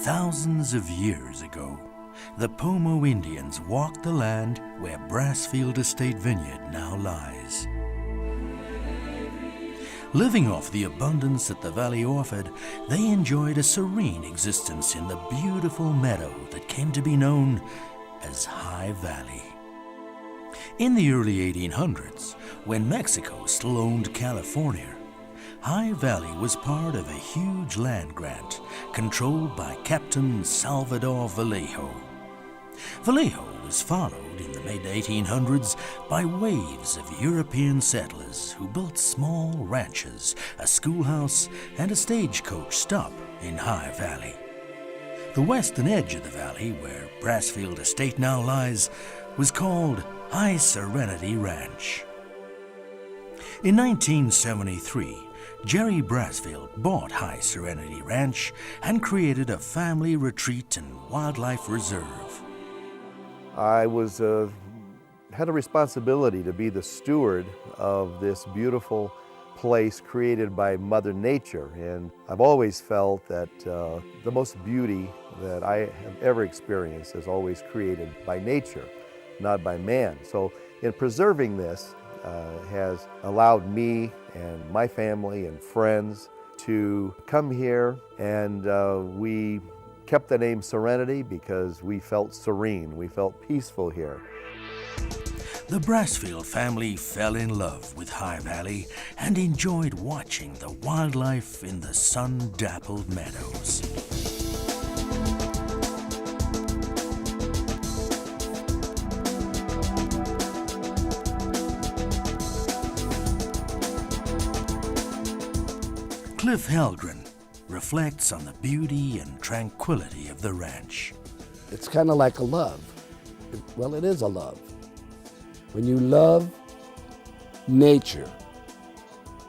Thousands of years ago, the Pomo Indians walked the land where Brassfield Estate Vineyard now lies. Living off the abundance that the valley offered, they enjoyed a serene existence in the beautiful meadow that came to be known as High Valley. In the early 1800s, when Mexico still owned California, High Valley was part of a huge land grant controlled by Captain Salvador Vallejo. Vallejo was followed in the mid-1800s by waves of European settlers who built small ranches, a schoolhouse, and a stagecoach stop in High Valley. The western edge of the valley, where Brassfield Estate now lies, was called High Serenity Ranch. In 1973, Jerry Brassfield bought High Serenity Ranch and created a family retreat and wildlife reserve. I had a responsibility to be the steward of this beautiful place created by Mother Nature, and I've always felt that the most beauty that I have ever experienced is always created by nature, not by man. So in preserving this has allowed me and my family and friends to come here, and we kept the name Serenity because we felt serene, we felt peaceful here. The Brassfield family fell in love with High Valley and enjoyed watching the wildlife in the sun-dappled meadows. Cliff Helgren reflects on the beauty and tranquility of the ranch. It's kind of like a love. Well, it is a love. When you love nature,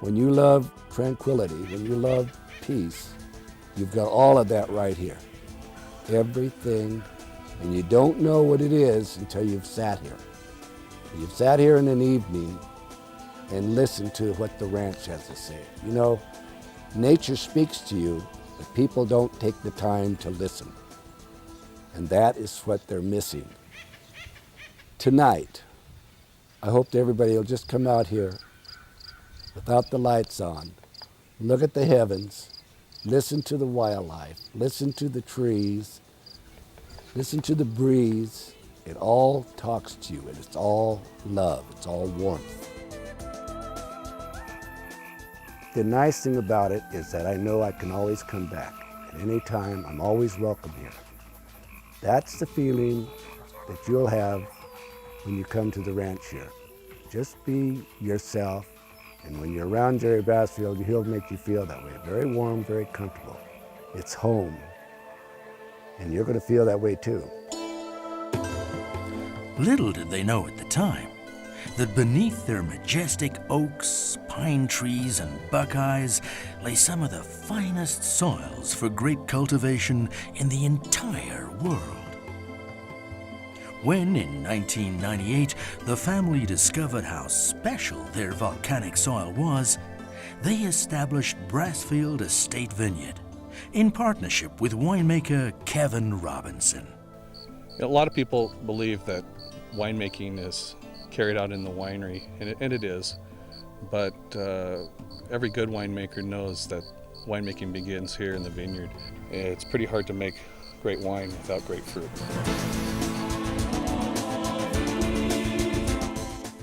when you love tranquility, when you love peace, you've got all of that right here. Everything, and you don't know what it is until you've sat here. You've sat here in an evening and listened to what the ranch has to say. You know, nature speaks to you, but people don't take the time to listen. And that is what they're missing. Tonight, I hope that everybody will just come out here without the lights on, look at the heavens, listen to the wildlife, listen to the trees, listen to the breeze. It all talks to you, and it's all love, it's all warmth. The nice thing about it is that I know I can always come back. At any time, I'm always welcome here. That's the feeling that you'll have when you come to the ranch here. Just be yourself, and when you're around Jerry Brassfield, he'll make you feel that way. Very warm, very comfortable. It's home, and you're going to feel that way too. Little did they know at the time that beneath their majestic oaks, pine trees, and buckeyes lay some of the finest soils for grape cultivation in the entire world. When, in 1998, the family discovered how special their volcanic soil was, they established Brassfield Estate Vineyard in partnership with winemaker Kevin Robinson. A lot of people believe that winemaking is carried out in the winery, and it is, but every good winemaker knows that winemaking begins here in the vineyard. It's pretty hard to make great wine without great fruit.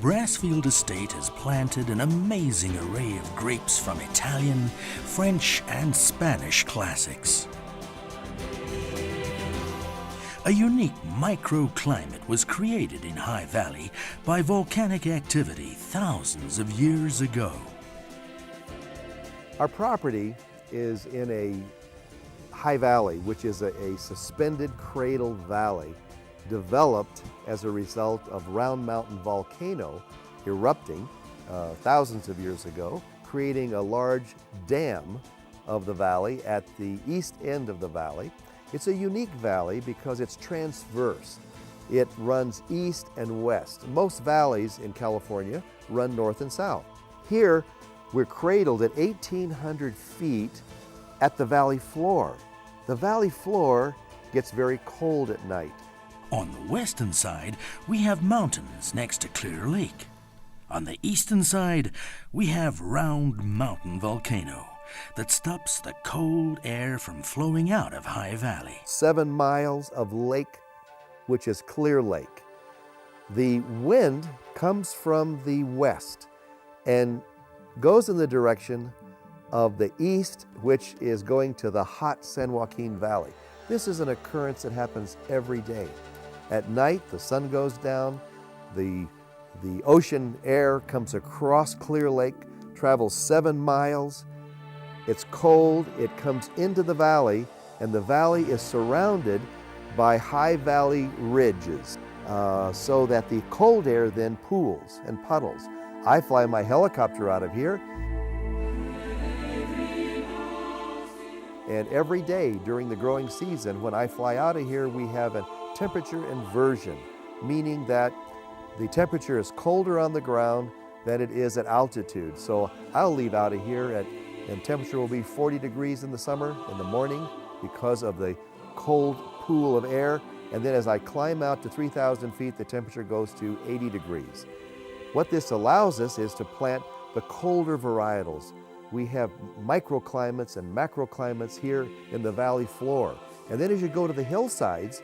Brassfield Estate has planted an amazing array of grapes from Italian, French, and Spanish classics. A unique microclimate was created in High Valley by volcanic activity thousands of years ago. Our property is in a high valley, which is a suspended cradle valley developed as a result of Round Mountain volcano erupting thousands of years ago, creating a large dam of the valley at the east end of the valley. It's a unique valley because it's transverse. It runs east and west. Most valleys in California run north and south. Here, we're cradled at 1,800 feet at the valley floor. The valley floor gets very cold at night. On the western side, we have mountains next to Clear Lake. On the eastern side, we have Round Mountain Volcano that stops the cold air from flowing out of High Valley. 7 miles of lake, which is Clear Lake. The wind comes from the west and goes in the direction of the east, which is going to the hot San Joaquin Valley. This is an occurrence that happens every day. At night, the sun goes down, the ocean air comes across Clear Lake, travels 7 miles. It's cold, it comes into the valley, and the valley is surrounded by high valley ridges, so that the cold air then pools and puddles. I fly my helicopter out of here, and every day during the growing season, when I fly out of here, we have a temperature inversion, meaning that the temperature is colder on the ground than it is at altitude. So I'll leave out of here and temperature will be 40 degrees in the summer in the morning because of the cold pool of air. And then as I climb out to 3,000 feet, the temperature goes to 80 degrees. What this allows us is to plant the colder varietals. We have microclimates and macroclimates here in the valley floor. And then as you go to the hillsides,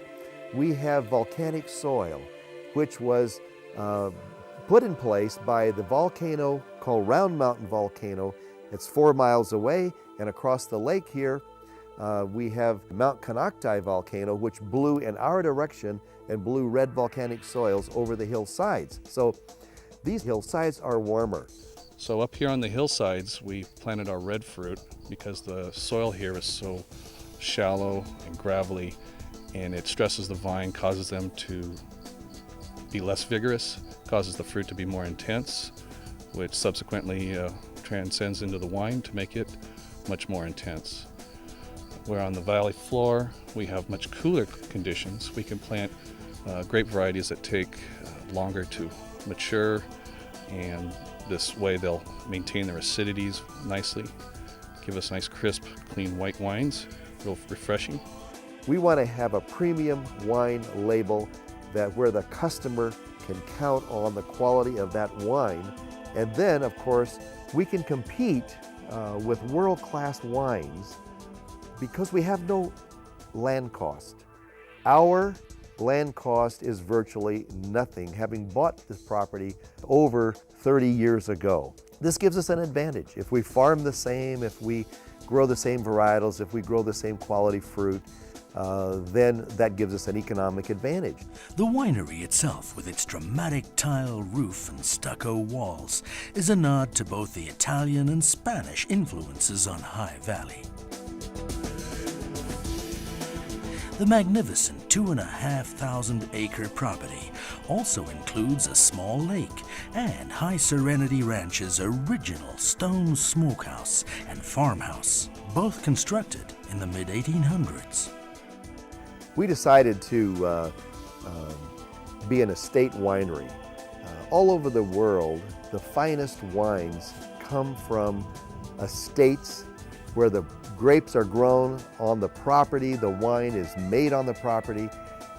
we have volcanic soil, which was put in place by the volcano called Round Mountain Volcano. It's 4 miles away, and across the lake here, we have Mount Canocti Volcano, which blew in our direction and blew red volcanic soils over the hillsides. So these hillsides are warmer. So up here on the hillsides, we planted our red fruit because the soil here is so shallow and gravelly, and it stresses the vine, causes them to be less vigorous, causes the fruit to be more intense, which subsequently transcends into the wine to make it much more intense. Where on the valley floor, we have much cooler conditions. We can plant grape varieties that take longer to mature, and this way they'll maintain their acidities nicely, give us nice crisp, clean white wines, real refreshing. We want to have a premium wine label that where the customer can count on the quality of that wine. And then, of course, we can compete with world-class wines because we have no land cost. Our land cost is virtually nothing, having bought this property over 30 years ago. This gives us an advantage. If we farm the same, if we grow the same varietals, if we grow the same quality fruit, then that gives us an economic advantage. The winery itself, with its dramatic tile roof and stucco walls, is a nod to both the Italian and Spanish influences on High Valley. The magnificent 2,500-acre property also includes a small lake and High Serenity Ranch's original stone smokehouse and farmhouse, both constructed in the mid-1800s. We decided to be an estate winery. All over the world, the finest wines come from estates where the grapes are grown on the property, the wine is made on the property,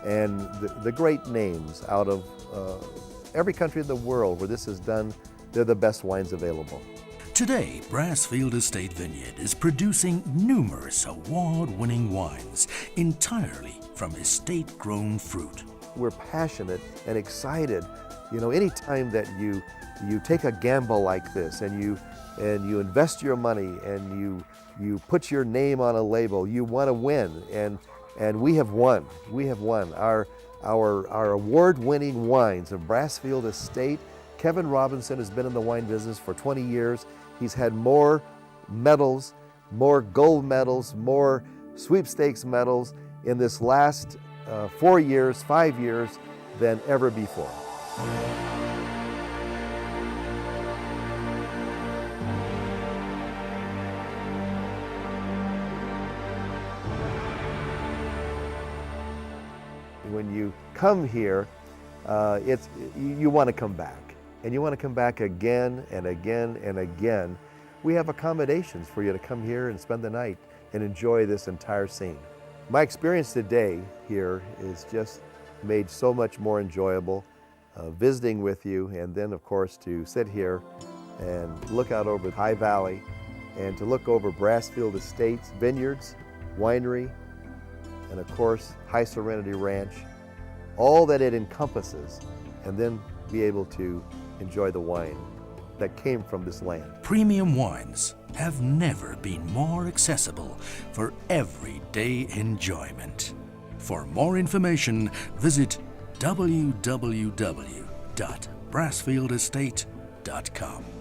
and the great names out of every country in the world where this is done, they're the best wines available. Today, Brassfield Estate Vineyard is producing numerous award-winning wines entirely from estate-grown fruit. We're passionate and excited. You know, anytime that you take a gamble like this and you invest your money and you put your name on a label, you want to win, and we have won. We have won. Our award-winning wines of Brassfield Estate. Kevin Robinson has been in the wine business for 20 years. He's had more medals, more gold medals, more sweepstakes medals in this last 4 years, 5 years than ever before. When you come here, you want to come back. And you want to come back again and again and again. We have accommodations for you to come here and spend the night and enjoy this entire scene. My experience today here is just made so much more enjoyable, visiting with you, and then of course to sit here and look out over High Valley and to look over Brassfield Estates, vineyards, winery, and of course High Serenity Ranch, all that it encompasses, and then be able to enjoy the wine that came from this land. Premium wines have never been more accessible for everyday enjoyment. For more information, visit www.brassfieldestate.com.